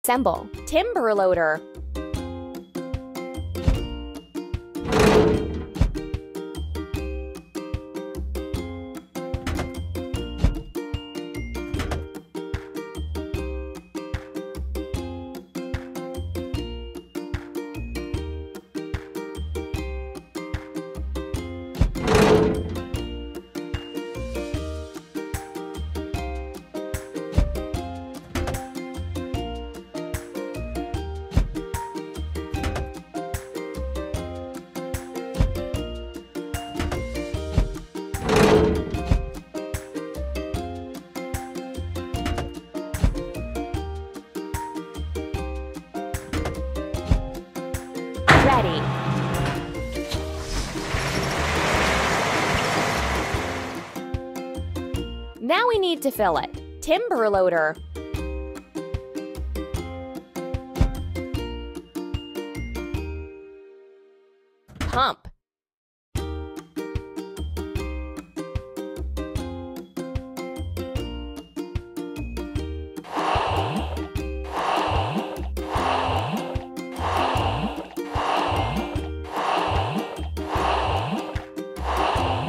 Assemble. Timber loader. Ready. Now we need to fill it. Timber loader. Pump.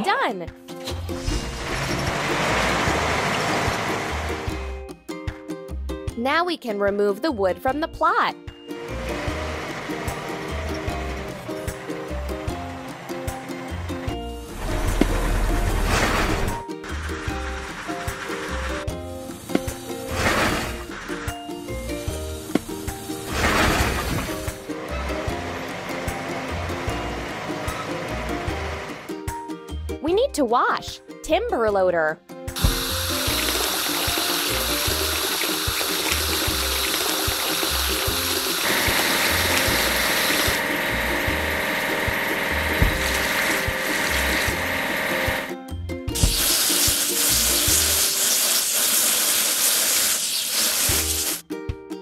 Done. Now we can remove the wood from the plot. We need to wash. Timber loader.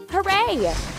Hooray!